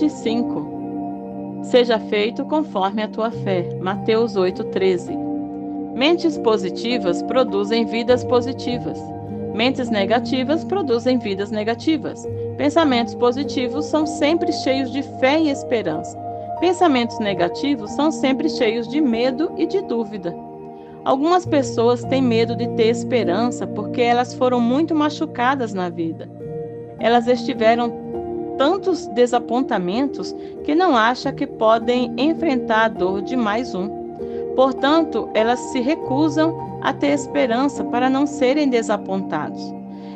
25. Seja feito conforme a tua fé. Mateus 8:13. Mentes positivas produzem vidas positivas. Mentes negativas produzem vidas negativas. Pensamentos positivos são sempre cheios de fé e esperança. Pensamentos negativos são sempre cheios de medo e de dúvida. Algumas pessoas têm medo de ter esperança porque elas foram muito machucadas na vida. Elas estiveram tantos desapontamentos que não acham que podem enfrentar a dor de mais um. Portanto, elas se recusam a ter esperança para não serem desapontados.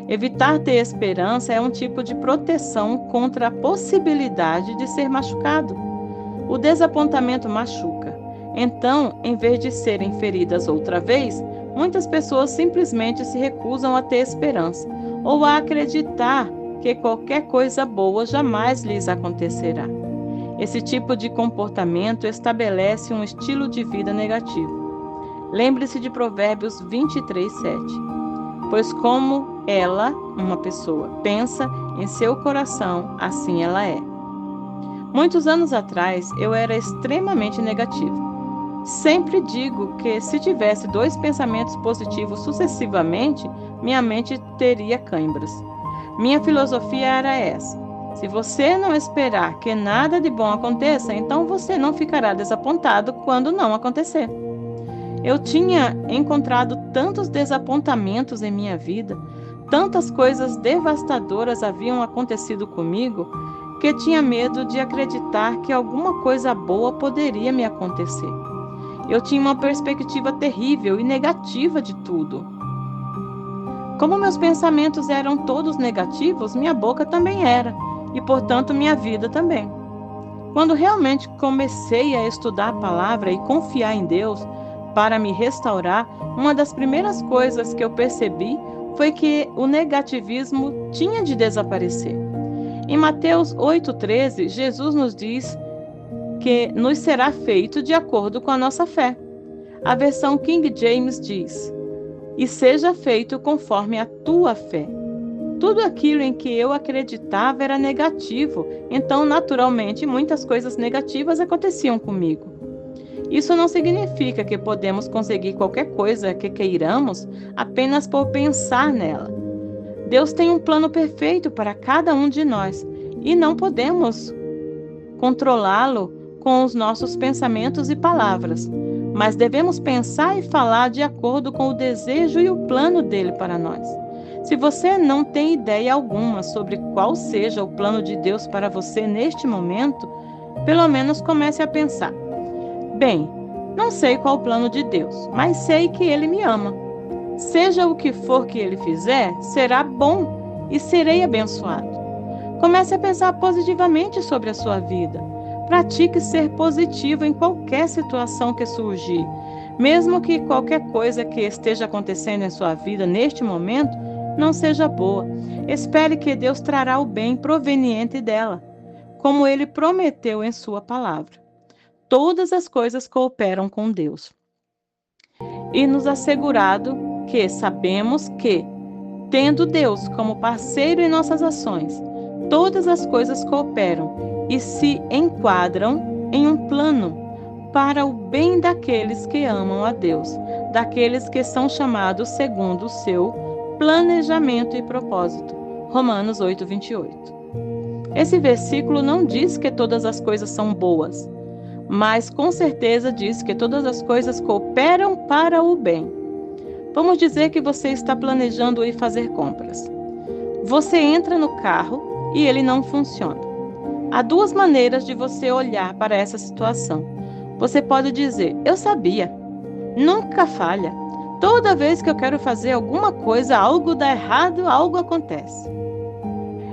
Evitar ter esperança é um tipo de proteção contra a possibilidade de ser machucado. O desapontamento machuca. Então, em vez de serem feridas outra vez, muitas pessoas simplesmente se recusam a ter esperança ou a acreditar que qualquer coisa boa jamais lhes acontecerá. Esse tipo de comportamento estabelece um estilo de vida negativo. Lembre-se de Provérbios 23:7. Pois como ela, uma pessoa, pensa em seu coração, assim ela é. Muitos anos atrás, eu era extremamente negativo. Sempre digo que se tivesse 2 pensamentos positivos sucessivamente, minha mente teria câimbras. Minha filosofia era essa: se você não esperar que nada de bom aconteça, então você não ficará desapontado quando não acontecer. Eu tinha encontrado tantos desapontamentos em minha vida, tantas coisas devastadoras haviam acontecido comigo, que tinha medo de acreditar que alguma coisa boa poderia me acontecer. Eu tinha uma perspectiva terrível e negativa de tudo. Como meus pensamentos eram todos negativos, minha boca também era, e portanto minha vida também. Quando realmente comecei a estudar a palavra e confiar em Deus para me restaurar, uma das primeiras coisas que eu percebi foi que o negativismo tinha de desaparecer. Em Mateus 8:13, Jesus nos diz que nos será feito de acordo com a nossa fé. A versão King James diz: e seja feito conforme a tua fé. Tudo aquilo em que eu acreditava era negativo, então naturalmente muitas coisas negativas aconteciam comigo. Isso não significa que podemos conseguir qualquer coisa que queiramos apenas por pensar nela. Deus tem um plano perfeito para cada um de nós e não podemos controlá-lo com os nossos pensamentos e palavras, mas devemos pensar e falar de acordo com o desejo e o plano dele para nós. Se você não tem ideia alguma sobre qual seja o plano de Deus para você neste momento, pelo menos comece a pensar: bem, não sei qual o plano de Deus, mas sei que ele me ama. Seja o que for que ele fizer, será bom e serei abençoado. Comece a pensar positivamente sobre a sua vida. Pratique ser positivo em qualquer situação que surgir. Mesmo que qualquer coisa que esteja acontecendo em sua vida neste momento não seja boa, espere que Deus trará o bem proveniente dela, como ele prometeu em sua palavra. Todas as coisas cooperam com Deus. E nos assegurado que sabemos que, tendo Deus como parceiro em nossas ações, todas as coisas cooperam e se enquadram em um plano para o bem daqueles que amam a Deus, daqueles que são chamados segundo o seu planejamento e propósito. Romanos 8:28. Esse versículo não diz que todas as coisas são boas, mas com certeza diz que todas as coisas cooperam para o bem. Vamos dizer que você está planejando ir fazer compras. Você entra no carro e ele não funciona. Há 2 maneiras de você olhar para essa situação. Você pode dizer: eu sabia. Nunca falha. Toda vez que eu quero fazer alguma coisa, algo dá errado, algo acontece.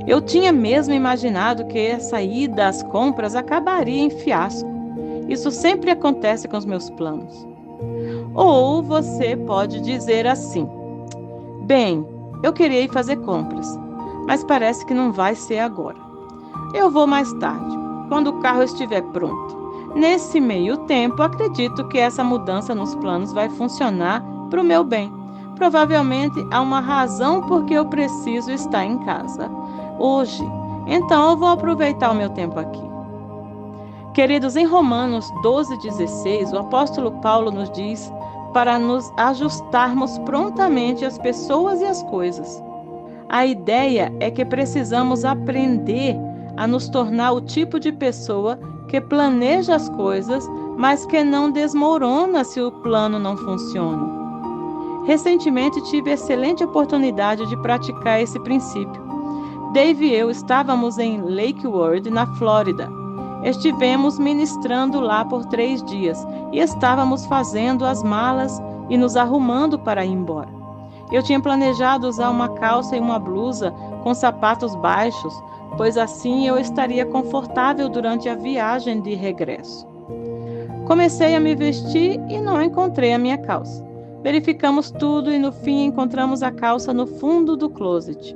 Eu tinha mesmo imaginado que a saída às compras acabaria em fiasco. Isso sempre acontece com os meus planos. Ou você pode dizer assim: bem, eu queria ir fazer compras, mas parece que não vai ser agora. Eu vou mais tarde, quando o carro estiver pronto. Nesse meio tempo, acredito que essa mudança nos planos vai funcionar para o meu bem. Provavelmente há uma razão por que eu preciso estar em casa hoje. Então eu vou aproveitar o meu tempo aqui. Queridos, em Romanos 12,16, o apóstolo Paulo nos diz para nos ajustarmos prontamente às pessoas e às coisas. A ideia é que precisamos aprender a nos tornar o tipo de pessoa que planeja as coisas, mas que não desmorona se o plano não funciona. Recentemente tive a excelente oportunidade de praticar esse princípio. Dave e eu estávamos em Lake Worth, na Flórida. Estivemos ministrando lá por 3 dias e estávamos fazendo as malas e nos arrumando para ir embora. Eu tinha planejado usar uma calça e uma blusa com sapatos baixos, pois assim eu estaria confortável durante a viagem de regresso. Comecei a me vestir e não encontrei a minha calça. Verificamos tudo e no fim encontramos a calça no fundo do closet.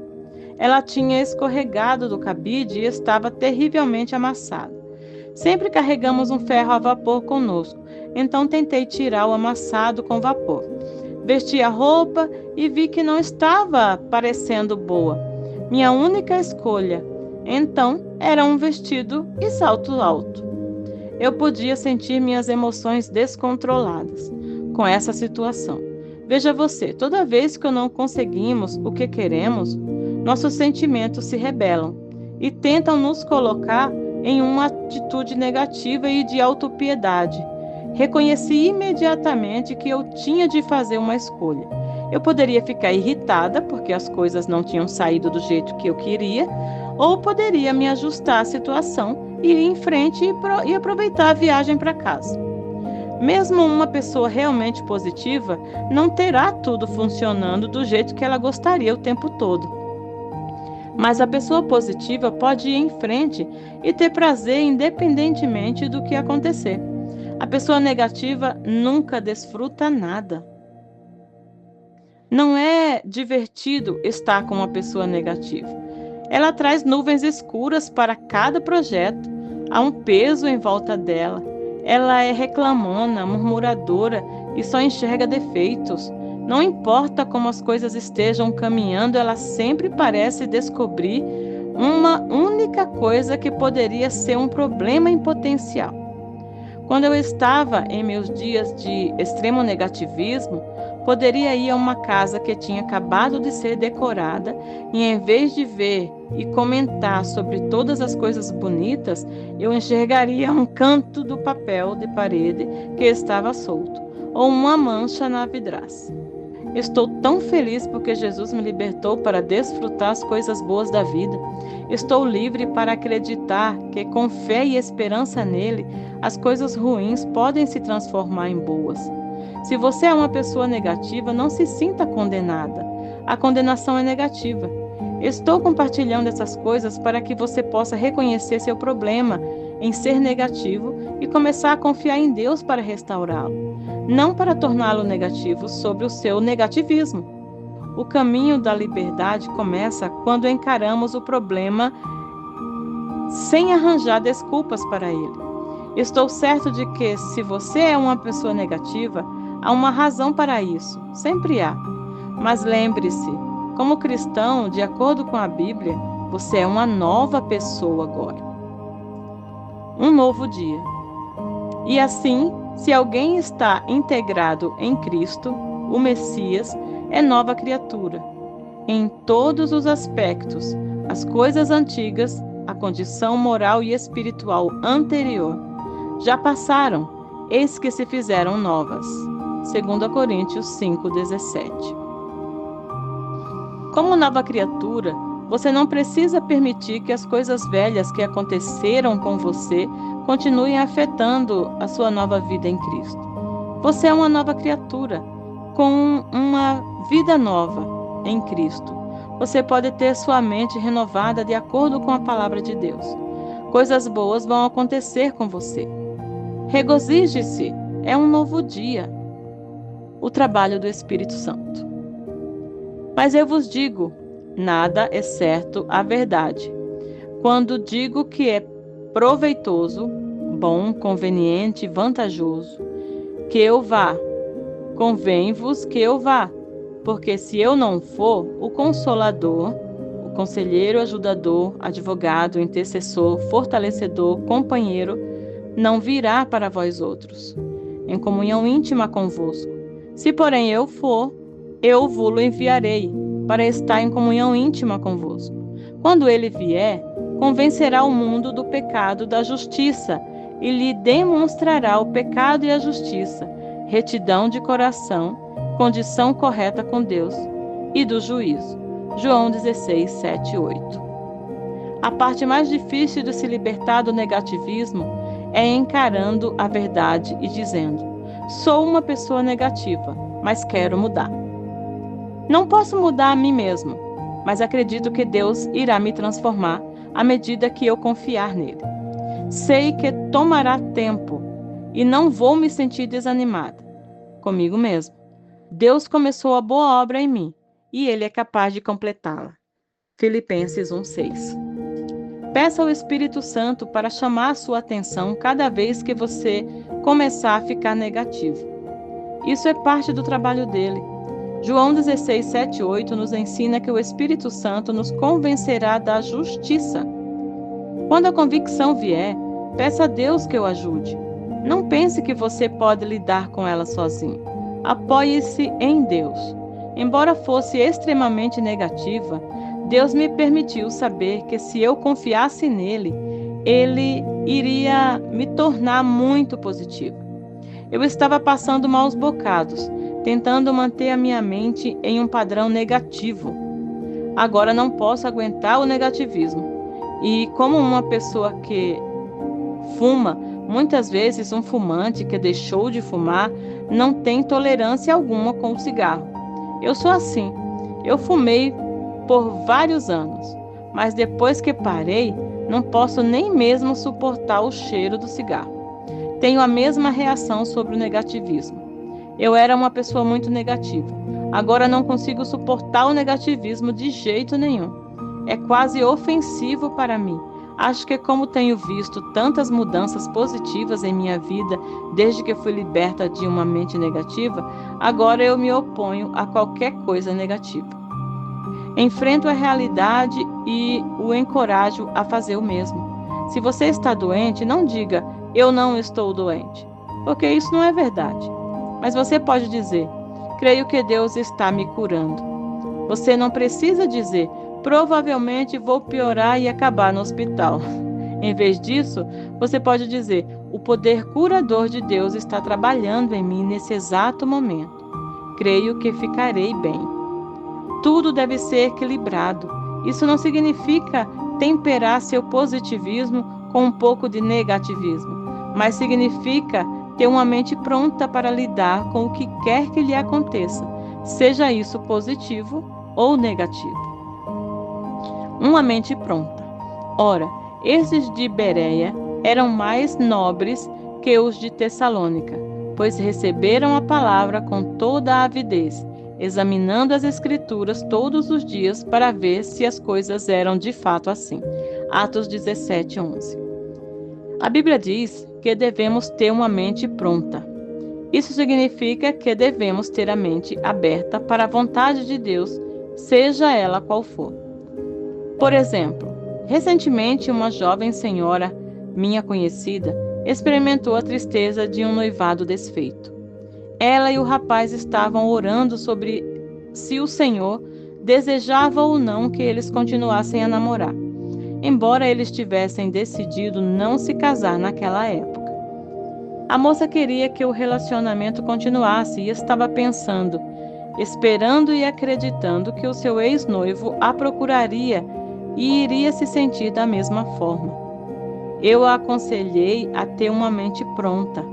Ela tinha escorregado do cabide e estava terrivelmente amassada. Sempre carregamos um ferro a vapor conosco, então tentei tirar o amassado com vapor. Vesti a roupa e vi que não estava parecendo boa. Minha única escolha, então, era um vestido e salto alto. Eu podia sentir minhas emoções descontroladas com essa situação. Veja você, toda vez que não conseguimos o que queremos, nossos sentimentos se rebelam e tentam nos colocar em uma atitude negativa e de autopiedade. Reconheci imediatamente que eu tinha de fazer uma escolha. Eu poderia ficar irritada porque as coisas não tinham saído do jeito que eu queria, ou poderia me ajustar à situação e ir em frente e aproveitar a viagem para casa. Mesmo uma pessoa realmente positiva não terá tudo funcionando do jeito que ela gostaria o tempo todo. Mas a pessoa positiva pode ir em frente e ter prazer independentemente do que acontecer. A pessoa negativa nunca desfruta nada. Não é divertido estar com uma pessoa negativa. Ela traz nuvens escuras para cada projeto. Há um peso em volta dela. Ela é reclamona, murmuradora e só enxerga defeitos. Não importa como as coisas estejam caminhando, ela sempre parece descobrir uma única coisa que poderia ser um problema em potencial. Quando eu estava em meus dias de extremo negativismo, poderia ir a uma casa que tinha acabado de ser decorada e, em vez de ver e comentar sobre todas as coisas bonitas, eu enxergaria um canto do papel de parede que estava solto ou uma mancha na vidraça. Estou tão feliz porque Jesus me libertou para desfrutar as coisas boas da vida. Estou livre para acreditar que, com fé e esperança nele, as coisas ruins podem se transformar em boas. Se você é uma pessoa negativa, não se sinta condenada. A condenação é negativa. Estou compartilhando essas coisas para que você possa reconhecer seu problema em ser negativo e começar a confiar em Deus para restaurá-lo, não para torná-lo negativo sobre o seu negativismo. O caminho da liberdade começa quando encaramos o problema sem arranjar desculpas para ele. Estou certo de que, se você é uma pessoa negativa, há uma razão para isso, sempre há. Mas lembre-se, como cristão, de acordo com a Bíblia, você é uma nova pessoa agora. Um novo dia. E assim, se alguém está integrado em Cristo, o Messias, é nova criatura. Em todos os aspectos, as coisas antigas, a condição moral e espiritual anterior, já passaram, eis que se fizeram novas. 2 Coríntios 5,17. Como nova criatura, você não precisa permitir que as coisas velhas que aconteceram com você continuem afetando a sua nova vida em Cristo. Você é uma nova criatura, com uma vida nova em Cristo. Você pode ter sua mente renovada de acordo com a palavra de Deus. Coisas boas vão acontecer com você. Regozije-se, é um novo dia. O trabalho do Espírito Santo. Mas eu vos digo, nada é certo a verdade. Quando digo que é proveitoso, bom, conveniente, vantajoso, que eu vá, convém-vos que eu vá, porque se eu não for, o Consolador, o Conselheiro, Ajudador, Advogado, Intercessor, Fortalecedor, Companheiro, não virá para vós outros, em comunhão íntima convosco. Se, porém, eu for, eu vou-lo enviarei, para estar em comunhão íntima convosco. Quando ele vier, convencerá o mundo do pecado, da justiça, e lhe demonstrará o pecado e a justiça, retidão de coração, condição correta com Deus, e do juízo. João 16, 7 e 8. A parte mais difícil de se libertar do negativismo é encarando a verdade e dizendo: sou uma pessoa negativa, mas quero mudar. Não posso mudar a mim mesmo, mas acredito que Deus irá me transformar à medida que eu confiar nele. Sei que tomará tempo e não vou me sentir desanimada comigo mesmo. Deus começou a boa obra em mim e ele é capaz de completá-la. Filipenses 1:6. Peça ao Espírito Santo para chamar a sua atenção cada vez que você começar a ficar negativo. Isso é parte do trabalho dele. João 16, 7 e 8 nos ensina que o Espírito Santo nos convencerá da justiça. Quando a convicção vier, peça a Deus que o ajude. Não pense que você pode lidar com ela sozinho. Apoie-se em Deus. Embora fosse extremamente negativa, Deus me permitiu saber que se eu confiasse nele, ele iria me tornar muito positiva. Eu estava passando maus bocados, tentando manter a minha mente em um padrão negativo. Agora não posso aguentar o negativismo. E como uma pessoa que fuma, muitas vezes um fumante que deixou de fumar não tem tolerância alguma com o cigarro. Eu sou assim. Eu fumei por vários anos, mas depois que parei, não posso nem mesmo suportar o cheiro do cigarro. Tenho a mesma reação sobre o negativismo. Eu era uma pessoa muito negativa. Agora não consigo suportar o negativismo de jeito nenhum. É quase ofensivo para mim. Acho que como tenho visto tantas mudanças positivas em minha vida desde que fui liberta de uma mente negativa, agora eu me oponho a qualquer coisa negativa. Enfrento a realidade e o encorajo a fazer o mesmo. Se você está doente, não diga, eu não estou doente, porque isso não é verdade. Mas você pode dizer, creio que Deus está me curando. Você não precisa dizer, provavelmente vou piorar e acabar no hospital. Em vez disso, você pode dizer, o poder curador de Deus está trabalhando em mim nesse exato momento. Creio que ficarei bem. Tudo deve ser equilibrado. Isso não significa temperar seu positivismo com um pouco de negativismo, mas significa ter uma mente pronta para lidar com o que quer que lhe aconteça, seja isso positivo ou negativo. Uma mente pronta. Ora, esses de Bereia eram mais nobres que os de Tessalônica, pois receberam a palavra com toda a avidez, examinando as Escrituras todos os dias para ver se as coisas eram de fato assim. Atos 17, 11. A Bíblia diz que devemos ter uma mente pronta. Isso significa que devemos ter a mente aberta para a vontade de Deus, seja ela qual for. Por exemplo, recentemente uma jovem senhora, minha conhecida, experimentou a tristeza de um noivado desfeito. Ela e o rapaz estavam orando sobre se o Senhor desejava ou não que eles continuassem a namorar, embora eles tivessem decidido não se casar naquela época. A moça queria que o relacionamento continuasse e estava pensando, esperando e acreditando que o seu ex-noivo a procuraria e iria se sentir da mesma forma. Eu a aconselhei a ter uma mente pronta,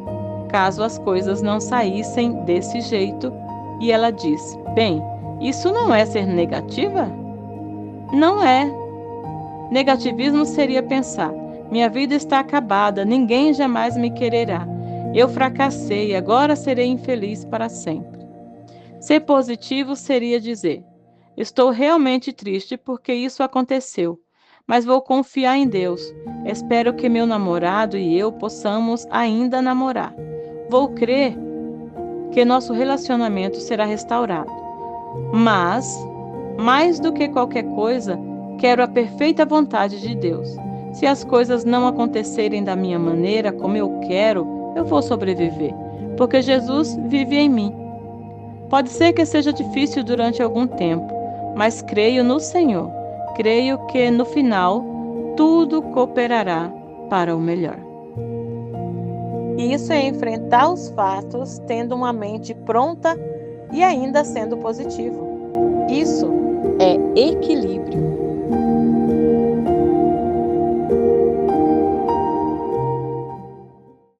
caso as coisas não saíssem desse jeito, e ela disse, bem, isso não é ser negativa? Não é. Negativismo seria pensar, minha vida está acabada, ninguém jamais me quererá. Eu fracassei, agora serei infeliz para sempre. Ser positivo seria dizer, estou realmente triste porque isso aconteceu, mas vou confiar em Deus. Espero que meu namorado e eu possamos ainda namorar. Vou crer que nosso relacionamento será restaurado. Mas, mais do que qualquer coisa, quero a perfeita vontade de Deus. Se as coisas não acontecerem da minha maneira, como eu quero, eu vou sobreviver, porque Jesus vive em mim. Pode ser que seja difícil durante algum tempo, mas creio no Senhor. Creio que no final tudo cooperará para o melhor. Isso é enfrentar os fatos tendo uma mente pronta e ainda sendo positivo. Isso é equilíbrio.